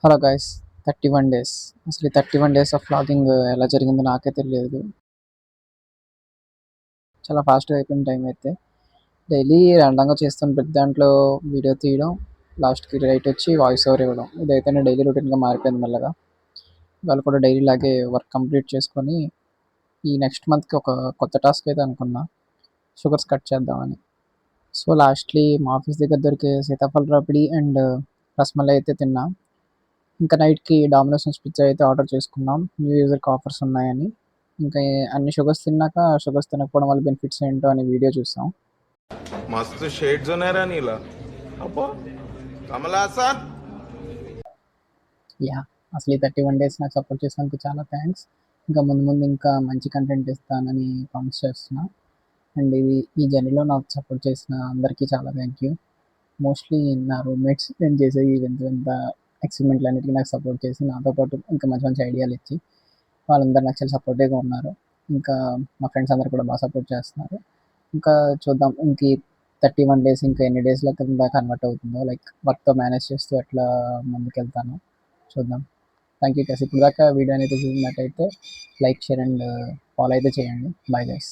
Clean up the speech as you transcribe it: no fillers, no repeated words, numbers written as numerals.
Hello guys, 31 days. అసలు ఈ 31 days of vlogging ఎలా జరిగిందో నాకే తెలియదు. చాలా ఫాస్ట్గా అయిపోయిన టైం అయితే. డైలీ ర్యాండమ్గా చేస్తున్న ప్రతి దాంట్లో వీడియో తీయడం, లాస్ట్కి రైట్ వచ్చి వాయిస్ ఓవర్ ఇవ్వడం, ఇదైతే డైలీ రొటీన్గా మారిపోయింది మెల్లగా. వాళ్ళు కూడా డైలీ లాగే వర్క్ కంప్లీట్ చేసుకొని ఈ నెక్స్ట్ మంత్కి ఒక కొత్త టాస్క్ అయితే అనుకున్నా, షుగర్స్ కట్ చేద్దామని. సో లాస్ట్లీ మా ఆఫీస్ దగ్గర దొరికే సీతాఫల రాపిడి అండ్ రసమలై అయితే తిన్నా. ఇంకా నైట్కి డామినోస్ నుంచి పిజ్జా అయితే ఆర్డర్ చేసుకున్నాం, న్యూ ఇయర్కి ఆఫర్స్ ఉన్నాయని. ఇంకా అన్ని షుగర్స్ తిన్నాక షుగర్స్ తినకపోవడం వల్ల బెనిఫిట్స్ ఏంటో అని వీడియో చూసాం. मस्त शेड्स होणार नीला अप्पो कमल हासन యా, అసలు ఈ 31 డేస్ నాకు సపోర్ట్ చేసినందుకు చాలా థ్యాంక్స్. ఇంకా ముందు ముందు ఇంకా మంచి కంటెంట్ ఇస్తానని ప్రామిస్ చేస్తున్నా. అండ్ ఈ జర్నీలో నాకు సపోర్ట్ చేసిన అందరికీ చాలా థ్యాంక్ యూ. మోస్ట్లీ నా రూమ్మేట్స్ నేను చేసే ఈ వింత వింత ఎక్స్పెరిమెంట్లు అన్నిటికీ నాకు సపోర్ట్ చేసి నాతో పాటు ఇంకా మంచి మంచి ఐడియాలు ఇచ్చి వాళ్ళందరూ నాకు చాలా సపోర్టివ్గా ఉన్నారు. ఇంకా మా ఫ్రెండ్స్ అందరూ కూడా బాగా సపోర్ట్ చేస్తున్నారు. ఇంకా చూద్దాం ఇంక ఈ 31 డేస్ ఇంకా ఎన్ని డేస్లో కింద కన్వర్ట్ అవుతుందో, లైక్ వర్క్తో మేనేజ్ చేస్తూ ఎట్లా ముందుకెళ్తానో చూద్దాం. Thank you guys. ఇప్పుడు దాకా వీడియో అనేది చూసినట్టయితే లైక్, షేర్ అండ్ ఫాలో అయితే చేయండి. Bye guys.